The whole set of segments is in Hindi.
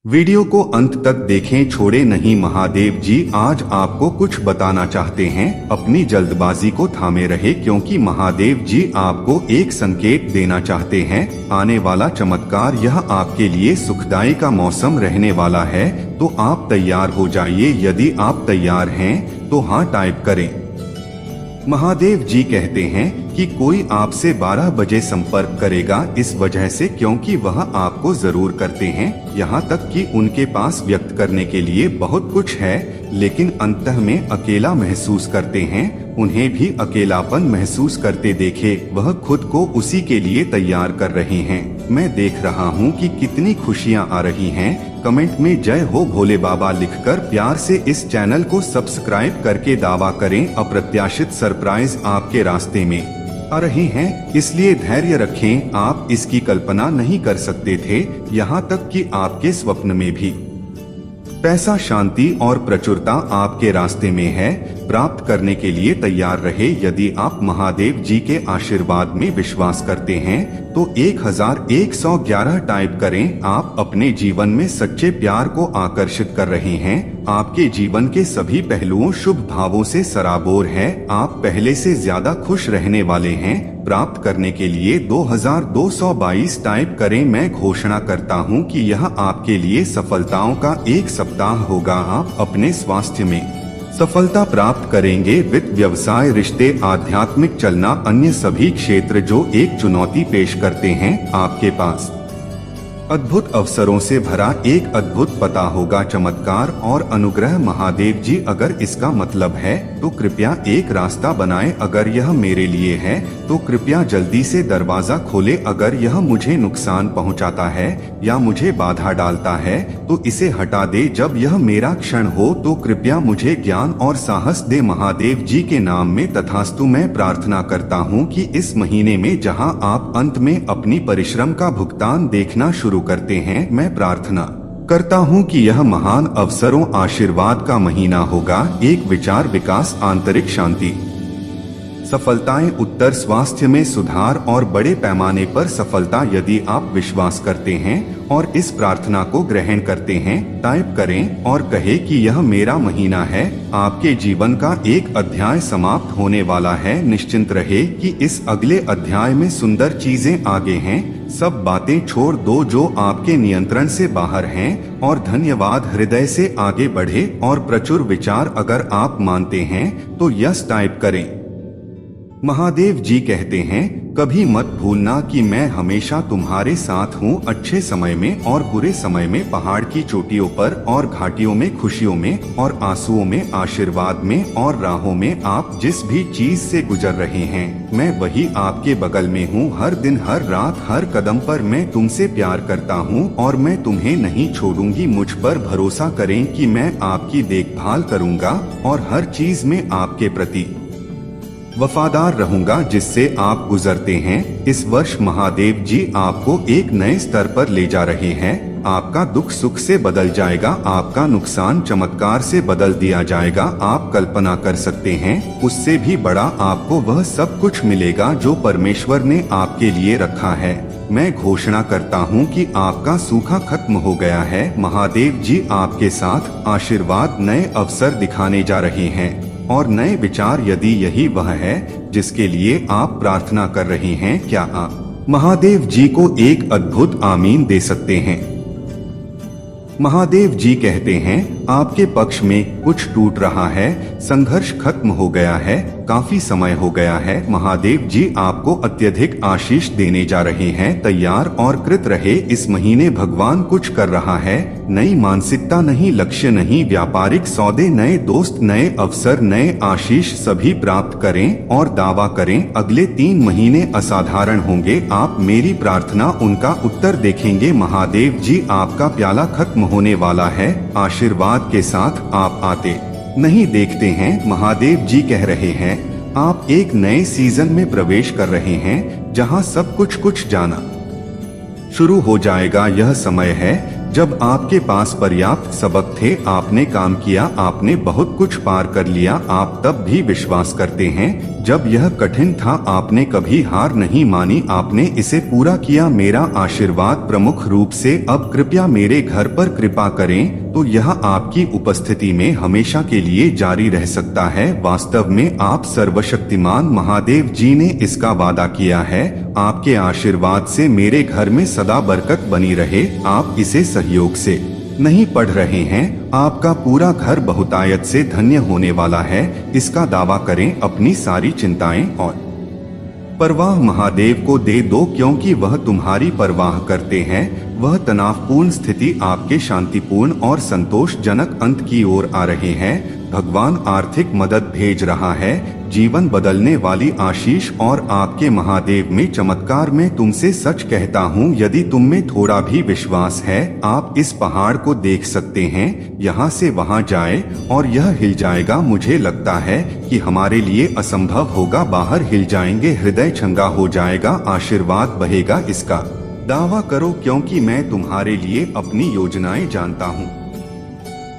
वीडियो को अंत तक देखें, छोड़े नहीं। महादेव जी आज आपको कुछ बताना चाहते हैं। अपनी जल्दबाजी को थामे रहे, क्योंकि महादेव जी आपको एक संकेत देना चाहते हैं। आने वाला चमत्कार यह आपके लिए सुखदायी का मौसम रहने वाला है, तो आप तैयार हो जाइए। यदि आप तैयार हैं तो हाँ टाइप करें। महादेव जी कहते हैं कि कोई आपसे 12 बजे संपर्क करेगा, इस वजह से क्योंकि वह आपको जरूर करते हैं। यहाँ तक कि उनके पास व्यक्त करने के लिए बहुत कुछ है, लेकिन अंतः में अकेला महसूस करते हैं। उन्हें भी अकेलापन महसूस करते देखे, वह खुद को उसी के लिए तैयार कर रहे हैं। मैं देख रहा हूँ कि कितनी खुशियाँ आ रही हैं। कमेंट में जय हो भोले बाबा लिखकर प्यार से इस चैनल को सब्सक्राइब करके दावा करें। अप्रत्याशित सरप्राइज आपके रास्ते में आ रहे हैं, इसलिए धैर्य रखें। आप इसकी कल्पना नहीं कर सकते थे, यहाँ तक कि आपके स्वप्न में भी। पैसा, शांति और प्रचुरता आपके रास्ते में है। प्राप्त करने के लिए तैयार रहे। यदि आप महादेव जी के आशीर्वाद में विश्वास करते हैं तो 1111 टाइप करें। आप अपने जीवन में सच्चे प्यार को आकर्षित कर रहे हैं। आपके जीवन के सभी पहलुओं शुभ भावों से सराबोर है। आप पहले से ज्यादा खुश रहने वाले हैं। प्राप्त करने के लिए 2222 टाइप करें। मैं घोषणा करता हूं कि यह आपके लिए सफलताओं का एक सप्ताह होगा। आप अपने स्वास्थ्य में सफलता प्राप्त करेंगे। वित्त, व्यवसाय, रिश्ते, आध्यात्मिक चलना, अन्य सभी क्षेत्र जो एक चुनौती पेश करते हैं, आपके पास अद्भुत अवसरों से भरा एक अद्भुत पता होगा। चमत्कार और अनुग्रह। महादेव जी अगर इसका मतलब है तो कृपया एक रास्ता बनाएं। अगर यह मेरे लिए है तो कृपया जल्दी से दरवाजा खोले। अगर यह मुझे नुकसान पहुंचाता है या मुझे बाधा डालता है तो इसे हटा दे। जब यह मेरा क्षण हो तो कृपया मुझे ज्ञान और साहस दे। महादेव जी के नाम में तथास्तु। मैं प्रार्थना करता हूँ कि इस महीने में जहाँ आप अंत में अपनी परिश्रम का भुगतान देखना शुरू करते हैं, मैं प्रार्थना करता हूं कि यह महान अवसरों आशीर्वाद का महीना होगा। एक विचार विकास, आंतरिक शांति, सफलताएं, उत्तर, स्वास्थ्य में सुधार और बड़े पैमाने पर सफलता। यदि आप विश्वास करते हैं और इस प्रार्थना को ग्रहण करते हैं, टाइप करें और कहे कि यह मेरा महीना है। आपके जीवन का एक अध्याय समाप्त होने वाला है। निश्चिंत रहे कि इस अगले अध्याय में सुंदर चीजें आगे हैं। सब बातें छोड़ दो जो आपके नियंत्रण से बाहर हैं और धन्यवाद हृदय से आगे बढ़े और प्रचुर विचार। अगर आप मानते हैं तो यस टाइप करें। महादेव जी कहते हैं कभी मत भूलना कि मैं हमेशा तुम्हारे साथ हूँ। अच्छे समय में और बुरे समय में, पहाड़ की चोटियों पर और घाटियों में, खुशियों में और आंसुओं में, आशीर्वाद में और राहों में। आप जिस भी चीज से गुजर रहे हैं, मैं वही आपके बगल में हूँ। हर दिन, हर रात, हर कदम पर मैं तुमसे प्यार करता हूँ और मैं तुम्हें नहीं छोड़ूंगी। मुझ पर भरोसा करें कि मैं आपकी देखभाल करूँगा और हर चीज में आपके प्रति वफादार रहूंगा जिससे आप गुजरते हैं। इस वर्ष महादेव जी आपको एक नए स्तर पर ले जा रहे हैं। आपका दुख सुख से बदल जाएगा। आपका नुकसान चमत्कार से बदल दिया जाएगा। आप कल्पना कर सकते हैं उससे भी बड़ा आपको वह सब कुछ मिलेगा जो परमेश्वर ने आपके लिए रखा है। मैं घोषणा करता हूँ कि आपका सूखा खत्म हो गया है। महादेव जी आपके साथ आशीर्वाद, नए अवसर दिखाने जा रहे हैं और नए विचार। यदि यही वह है जिसके लिए आप प्रार्थना कर रहे हैं, क्या आप महादेव जी को एक अद्भुत आमीन दे सकते हैं? महादेव जी कहते हैं आपके पक्ष में कुछ टूट रहा है। संघर्ष खत्म हो गया है। काफी समय हो गया है। महादेव जी आपको अत्यधिक आशीष देने जा रहे हैं। तैयार और कृत रहे। इस महीने भगवान कुछ कर रहा है। नई मानसिकता नहीं, लक्ष्य नहीं, व्यापारिक सौदे, नए दोस्त, नए अवसर, नए आशीष सभी प्राप्त करें और दावा करें अगले 3 महीने असाधारण होंगे। आप मेरी प्रार्थना, उनका उत्तर देखेंगे। महादेव जी आपका प्याला खत्म होने वाला है। आशीर्वाद के साथ आप आते नहीं देखते हैं। महादेव जी कह रहे हैं आप एक नए सीजन में प्रवेश कर रहे हैं जहां सब कुछ जाना शुरू हो जाएगा। यह समय है जब आपके पास पर्याप्त सबक थे, आपने काम किया, आपने बहुत कुछ पार कर लिया, आप तब भी विश्वास करते हैं। जब यह कठिन था, आपने कभी हार नहीं मानी, आपने इसे पूरा किया। मेरा आशीर्वाद प्रमुख रूप से अब कृपया मेरे घर पर कृपा करें, तो यह आपकी उपस्थिति में हमेशा के लिए जारी रह सकता है। वास्तव में आप सर्वशक्तिमान महादेव जी ने इसका वादा किया है। आपके आशीर्वाद से मेरे घर में सदा बरकत बनी रहे। आप इसे सहयोग से नहीं पढ़ रहे हैं, आपका पूरा घर बहुतायत से धन्य होने वाला है, इसका दावा करें। अपनी सारी चिंताएं और परवाह महादेव को दे दो, क्योंकि वह तुम्हारी परवाह करते हैं। वह तनावपूर्ण स्थिति आपके शांतिपूर्ण और संतोषजनक अंत की ओर आ रहे हैं। भगवान आर्थिक मदद भेज रहा है, जीवन बदलने वाली आशीष और आपके महादेव में चमत्कार। मैं तुमसे सच कहता हूँ, यदि तुम में थोड़ा भी विश्वास है, आप इस पहाड़ को देख सकते हैं, यहाँ से वहाँ जाए और यह हिल जाएगा। मुझे लगता है कि हमारे लिए असंभव होगा, बाहर हिल जाएंगे, हृदय चंगा हो जाएगा, आशीर्वाद बहेगा। इसका दावा करो, क्योंकि मैं तुम्हारे लिए अपनी योजनाएं जानता हूँ।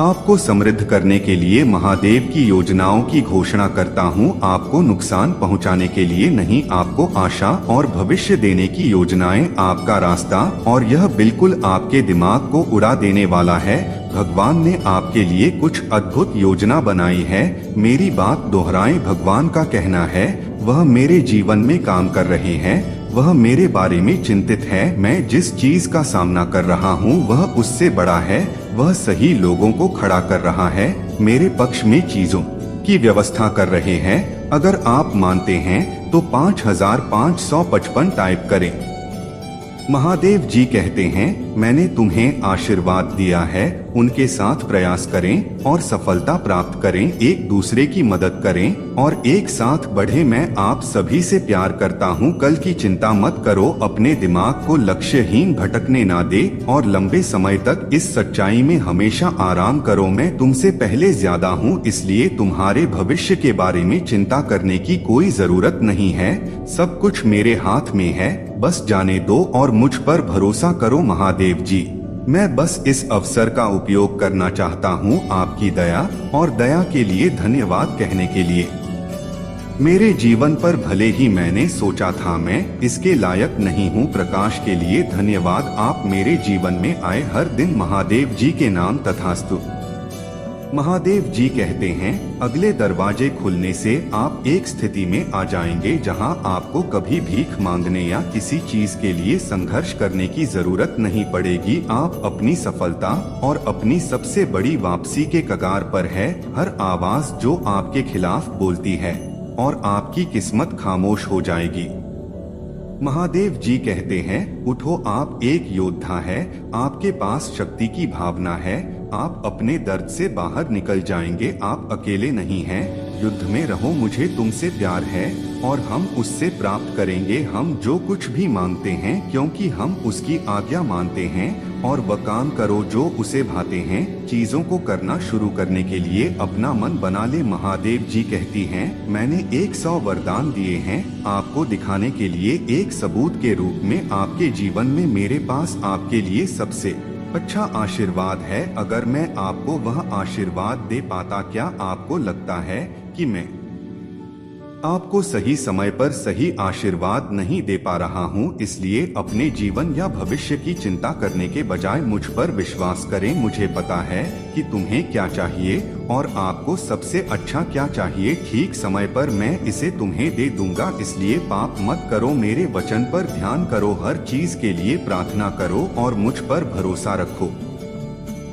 आपको समृद्ध करने के लिए महादेव की योजनाओं की घोषणा करता हूँ। आपको नुकसान पहुँचाने के लिए नहीं, आपको आशा और भविष्य देने की योजनाएं, आपका रास्ता, और यह बिल्कुल आपके दिमाग को उड़ा देने वाला है। भगवान ने आपके लिए कुछ अद्भुत योजना बनाई है। मेरी बात दोहराएं, भगवान का कहना है वह मेरे जीवन में काम कर रहे हैं, वह मेरे बारे में चिंतित है। मैं जिस चीज का सामना कर रहा हूँ वह उससे बड़ा है। वह सही लोगों को खड़ा कर रहा है, मेरे पक्ष में चीजों की व्यवस्था कर रहे हैं। अगर आप मानते हैं तो 5555 टाइप करें। महादेव जी कहते हैं, मैंने तुम्हें आशीर्वाद दिया है, उनके साथ प्रयास करें और सफलता प्राप्त करें, एक दूसरे की मदद करें और एक साथ बढ़े। मैं आप सभी से प्यार करता हूं। कल की चिंता मत करो, अपने दिमाग को लक्ष्यहीन भटकने ना दे और लंबे समय तक इस सच्चाई में हमेशा आराम करो। मैं तुमसे पहले ज्यादा हूं, इसलिए तुम्हारे भविष्य के बारे में चिंता करने की कोई जरूरत नहीं है। सब कुछ मेरे हाथ में है, बस जाने दो और मुझ पर भरोसा करो। महादेव जी, मैं बस इस अवसर का उपयोग करना चाहता हूँ आपकी दया और दया के लिए धन्यवाद कहने के लिए। मेरे जीवन पर भले ही मैंने सोचा था मैं इसके लायक नहीं हूँ, प्रकाश के लिए धन्यवाद। आप मेरे जीवन में आए हर दिन। महादेव जी के नाम तथास्तु। महादेव जी कहते हैं, अगले दरवाजे खुलने से आप एक स्थिति में आ जाएंगे जहां आपको कभी भीख मांगने या किसी चीज के लिए संघर्ष करने की जरूरत नहीं पड़ेगी। आप अपनी सफलता और अपनी सबसे बड़ी वापसी के कगार पर है। हर आवाज जो आपके खिलाफ बोलती है और आपकी किस्मत खामोश हो जाएगी। महादेव जी कहते हैं, उठो, आप एक योद्धा है, आपके पास शक्ति की भावना है, आप अपने दर्द से बाहर निकल जाएंगे, आप अकेले नहीं हैं। युद्ध में रहो, मुझे तुमसे प्यार है और हम उससे प्राप्त करेंगे हम जो कुछ भी मांगते हैं, क्योंकि हम उसकी आज्ञा मानते हैं। और वह काम करो जो उसे भाते हैं। चीजों को करना शुरू करने के लिए अपना मन बना ले। महादेव जी कहती हैं, मैंने 100 वरदान दिए हैं आपको दिखाने के लिए, एक सबूत के रूप में। आपके जीवन में मेरे पास आपके लिए सबसे अच्छा आशीर्वाद है। अगर मैं आपको वह आशीर्वाद दे पाता, क्या आपको लगता है कि मैं आपको सही समय पर सही आशीर्वाद नहीं दे पा रहा हूँ? इसलिए अपने जीवन या भविष्य की चिंता करने के बजाय मुझ पर विश्वास करें। मुझे पता है कि तुम्हें क्या चाहिए और आपको सबसे अच्छा क्या चाहिए। ठीक समय पर मैं इसे तुम्हें दे दूंगा। इसलिए पाप मत करो, मेरे वचन पर ध्यान करो, हर चीज के लिए प्रार्थना करो और मुझ पर भरोसा रखो।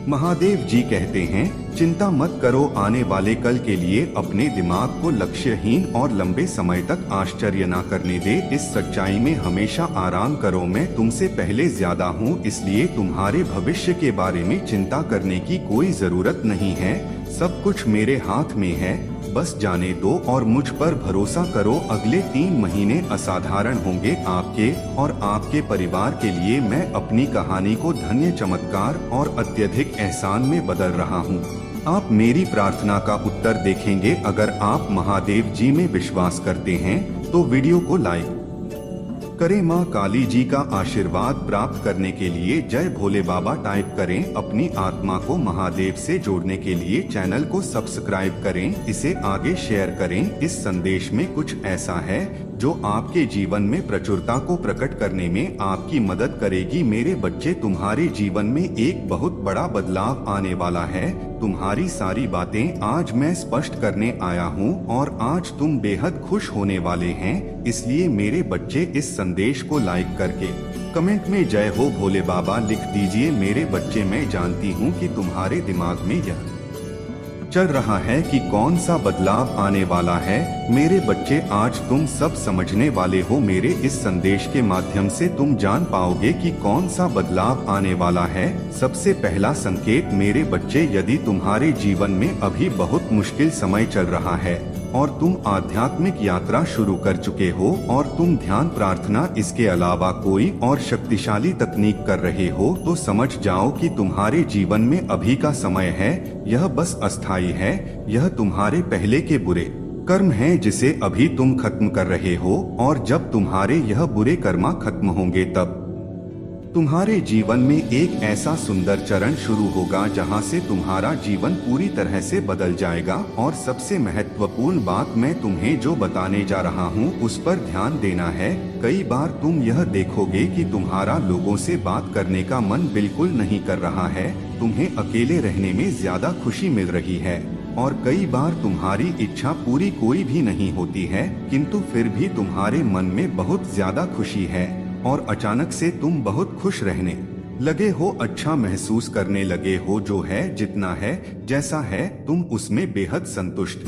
महादेव जी कहते हैं, चिंता मत करो, आने वाले कल के लिए अपने दिमाग को लक्ष्यहीन और लंबे समय तक आश्चर्य न करने दे। इस सच्चाई में हमेशा आराम करो, मैं तुमसे पहले ज्यादा हूँ, इसलिए तुम्हारे भविष्य के बारे में चिंता करने की कोई जरूरत नहीं है। सब कुछ मेरे हाथ में है, बस जाने दो और मुझ पर भरोसा करो। अगले 3 महीने असाधारण होंगे आपके और आपके परिवार के लिए। मैं अपनी कहानी को धन्य, चमत्कार और अत्यधिक एहसान में बदल रहा हूँ। आप मेरी प्रार्थना का उत्तर देखेंगे। अगर आप महादेव जी में विश्वास करते हैं तो वीडियो को लाइक करें। माँ काली जी का आशीर्वाद प्राप्त करने के लिए जय भोले बाबा टाइप करें। अपनी आत्मा को महादेव से जोड़ने के लिए चैनल को सब्सक्राइब करें, इसे आगे शेयर करें। इस संदेश में कुछ ऐसा है जो आपके जीवन में प्रचुरता को प्रकट करने में आपकी मदद करेगी। मेरे बच्चे, तुम्हारे जीवन में एक बहुत बड़ा बदलाव आने वाला है। तुम्हारी सारी बातें आज मैं स्पष्ट करने आया हूँ और आज तुम बेहद खुश होने वाले हैं। इसलिए मेरे बच्चे, इस संदेश को लाइक करके कमेंट में जय हो भोले बाबा लिख दीजिए। मेरे बच्चे, मैं जानती हूँ कि तुम्हारे दिमाग में यह चल रहा है कि कौन सा बदलाव आने वाला है। मेरे बच्चे, आज तुम सब समझने वाले हो। मेरे इस संदेश के माध्यम से तुम जान पाओगे कि कौन सा बदलाव आने वाला है। सबसे पहला संकेत मेरे बच्चे, यदि तुम्हारे जीवन में अभी बहुत मुश्किल समय चल रहा है और तुम आध्यात्मिक यात्रा शुरू कर चुके हो और तुम ध्यान, प्रार्थना, इसके अलावा कोई और शक्तिशाली तकनीक कर रहे हो, तो समझ जाओ कि तुम्हारे जीवन में अभी का समय है यह बस अस्थायी है। यह तुम्हारे पहले के बुरे कर्म हैं जिसे अभी तुम खत्म कर रहे हो, और जब तुम्हारे यह बुरे कर्म खत्म होंगे तब तुम्हारे जीवन में एक ऐसा सुंदर चरण शुरू होगा जहां से तुम्हारा जीवन पूरी तरह से बदल जाएगा। और सबसे महत्वपूर्ण बात मैं तुम्हें जो बताने जा रहा हूं उस पर ध्यान देना है। कई बार तुम यह देखोगे कि तुम्हारा लोगों से बात करने का मन बिल्कुल नहीं कर रहा है। तुम्हें अकेले रहने में ज्यादा खुशी मिल रही है और कई बार तुम्हारी इच्छा पूरी कोई भी नहीं होती है, किंतु फिर भी तुम्हारे मन में बहुत ज्यादा खुशी है और अचानक से तुम बहुत खुश रहने लगे हो, अच्छा महसूस करने लगे हो। जो है, जितना है, जैसा है, तुम उसमें बेहद संतुष्ट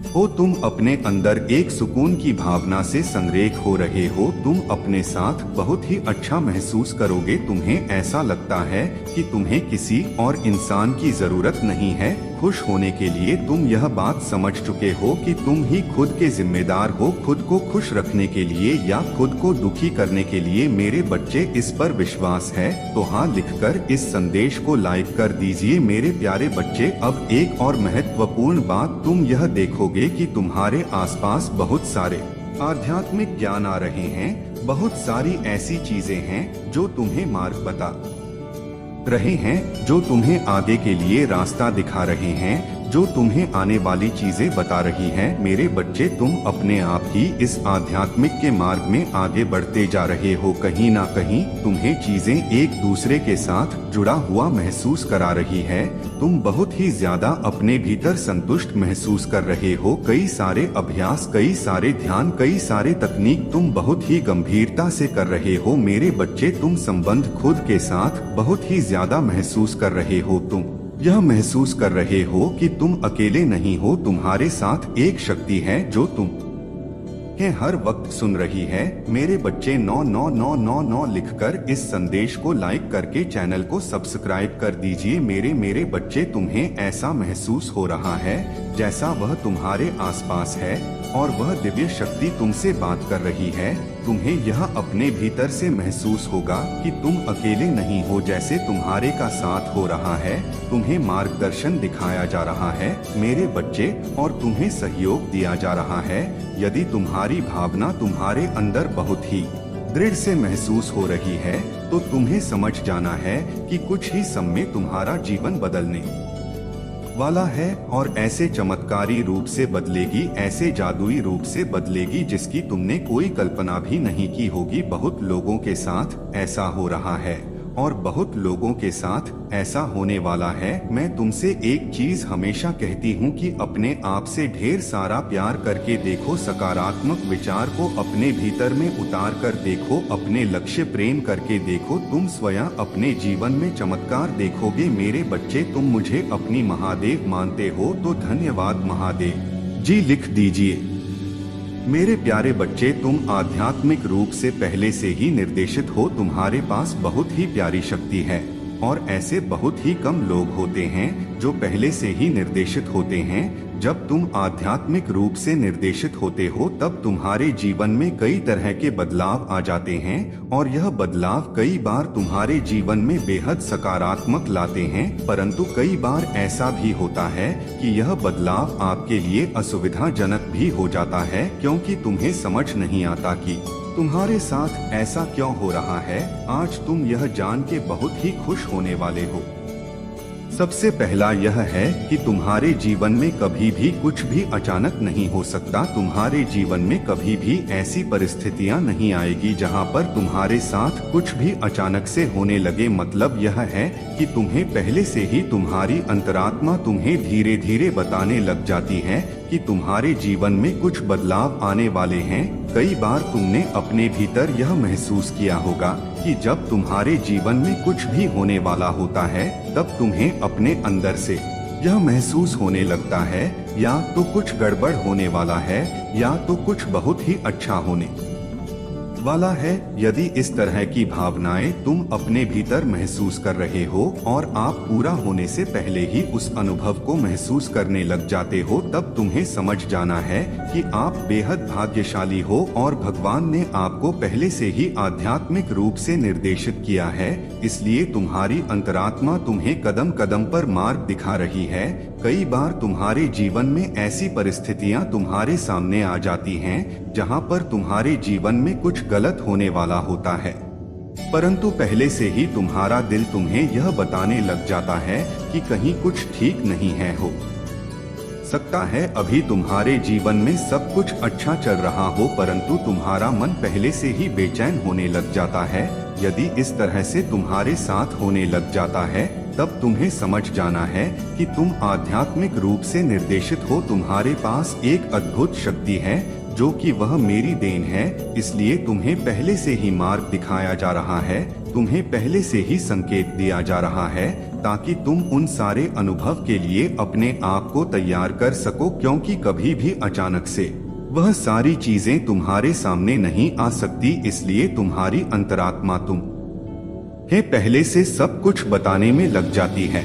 हो। तुम अपने अंदर एक सुकून की भावना से संरेख हो रहे हो। तुम अपने साथ बहुत ही अच्छा महसूस करोगे। तुम्हें ऐसा लगता है कि तुम्हें किसी और इंसान की जरूरत नहीं है खुश होने के लिए। तुम यह बात समझ चुके हो कि तुम ही खुद के जिम्मेदार हो, खुद को खुश रखने के लिए या खुद को दुखी करने के लिए। मेरे बच्चे, इस पर विश्वास है तो हाँ लिखकर इस संदेश को लाइक कर दीजिए। मेरे प्यारे बच्चे, अब एक और महत्वपूर्ण बात तुम यह देखोगे कि तुम्हारे आसपास बहुत सारे आध्यात्मिक ज्ञान आ रहे हैं। बहुत सारी ऐसी चीजें हैं जो तुम्हें मार्ग बता रहे हैं, जो तुम्हें आगे के लिए रास्ता दिखा रहे हैं, जो तुम्हें आने वाली चीजें बता रही हैं। मेरे बच्चे, तुम अपने आप ही इस आध्यात्मिक के मार्ग में आगे बढ़ते जा रहे हो। कहीं ना कहीं तुम्हें चीजें एक दूसरे के साथ जुड़ा हुआ महसूस करा रही है। तुम बहुत ही ज्यादा अपने भीतर संतुष्ट महसूस कर रहे हो। कई सारे अभ्यास, कई सारे ध्यान, कई सारे तकनीक तुम बहुत ही गंभीरता से कर रहे हो। मेरे बच्चे, तुम संबंध खुद के साथ बहुत ही ज्यादा महसूस कर रहे हो। तुम यह महसूस कर रहे हो कि तुम अकेले नहीं हो, तुम्हारे साथ एक शक्ति है जो तुम हर वक्त सुन रही है। मेरे बच्चे, 9999 लिखकर इस संदेश को लाइक करके चैनल को सब्सक्राइब कर दीजिए। मेरे बच्चे, तुम्हें ऐसा महसूस हो रहा है जैसा वह तुम्हारे आसपास है और वह दिव्य शक्ति तुमसे बात कर रही है। तुम्हें यह अपने भीतर से महसूस होगा कि तुम अकेले नहीं हो, जैसे तुम्हारे का साथ हो रहा है, तुम्हें मार्गदर्शन दिखाया जा रहा है मेरे बच्चे, और तुम्हें सहयोग दिया जा रहा है। यदि तुम्हारी भावना तुम्हारे अंदर बहुत ही दृढ़ से महसूस हो रही है तो तुम्हें समझ जाना है कि कुछ ही समय में तुम्हारा जीवन बदलने वाला है और ऐसे चमत्कारी रूप से बदलेगी, ऐसे जादुई रूप से बदलेगी जिसकी तुमने कोई कल्पना भी नहीं की होगी। बहुत लोगों के साथ ऐसा हो रहा है और बहुत लोगों के साथ ऐसा होने वाला है। मैं तुमसे एक चीज हमेशा कहती हूँ कि अपने आप से ढेर सारा प्यार करके देखो, सकारात्मक विचार को अपने भीतर में उतार कर देखो, अपने लक्ष्य प्रेम करके देखो, तुम स्वयं अपने जीवन में चमत्कार देखोगे। मेरे बच्चे, तुम मुझे अपनी महादेव मानते हो तो धन्यवाद महादेव जी लिख दीजिए। मेरे प्यारे बच्चे, तुम आध्यात्मिक रूप से पहले से ही निर्देशित हो। तुम्हारे पास बहुत ही प्यारी शक्ति है और ऐसे बहुत ही कम लोग होते हैं जो पहले से ही निर्देशित होते हैं। जब तुम आध्यात्मिक रूप से निर्देशित होते हो तब तुम्हारे जीवन में कई तरह के बदलाव आ जाते हैं और यह बदलाव कई बार तुम्हारे जीवन में बेहद सकारात्मक लाते हैं, परंतु कई बार ऐसा भी होता है कि यह बदलाव आपके लिए असुविधाजनक भी हो जाता है, क्योंकि तुम्हें समझ नहीं आता कि तुम्हारे साथ ऐसा क्यों हो रहा है, आज तुम यह जान के बहुत ही खुश होने वाले हो। सबसे पहला यह है कि तुम्हारे जीवन में कभी भी कुछ भी अचानक नहीं हो सकता। तुम्हारे जीवन में कभी भी ऐसी परिस्थितियां नहीं आएगी जहां पर तुम्हारे साथ कुछ भी अचानक से होने लगे। मतलब यह है कि तुम्हें पहले से ही तुम्हारी अंतरात्मा तुम्हें धीरे धीरे बताने लग जाती है कि तुम्हारे जीवन में कुछ बदलाव आने वाले हैं। कई बार तुमने अपने भीतर यह महसूस किया होगा कि जब तुम्हारे जीवन में कुछ भी होने वाला होता है तब तुम्हें अपने अंदर से यह महसूस होने लगता है या तो कुछ गड़बड़ होने वाला है या तो कुछ बहुत ही अच्छा होने वाला है। यदि इस तरह की भावनाएं तुम अपने भीतर महसूस कर रहे हो और आप पूरा होने से पहले ही उस अनुभव को महसूस करने लग जाते हो, तब तुम्हें समझ जाना है कि आप बेहद भाग्यशाली हो और भगवान ने आपको पहले से ही आध्यात्मिक रूप से निर्देशित किया है। इसलिए तुम्हारी अंतरात्मा तुम्हें कदम कदम पर मार्ग दिखा रही है। कई बार तुम्हारे जीवन में ऐसी परिस्थितियां तुम्हारे सामने आ जाती हैं जहां पर तुम्हारे जीवन में कुछ गलत होने वाला होता है, परंतु पहले से ही तुम्हारा दिल तुम्हें यह बताने लग जाता है कि कहीं कुछ ठीक नहीं है। हो सकता है अभी तुम्हारे जीवन में सब कुछ अच्छा चल रहा हो, परंतु तुम्हारा मन पहले से ही बेचैन होने लग जाता है। यदि इस तरह से तुम्हारे साथ होने लग जाता है तब तुम्हें समझ जाना है कि तुम आध्यात्मिक रूप से निर्देशित हो। तुम्हारे पास एक अद्भुत शक्ति है जो कि वह मेरी देन है, इसलिए तुम्हें पहले से ही मार्ग दिखाया जा रहा है, तुम्हें पहले से ही संकेत दिया जा रहा है ताकि तुम उन सारे अनुभव के लिए अपने आप को तैयार कर सको, क्योंकि कभी भी अचानक से वह सारी चीजें तुम्हारे सामने नहीं आ सकती। इसलिए तुम्हारी अंतरात्मा तुम्हें पहले से सब कुछ बताने में लग जाती है।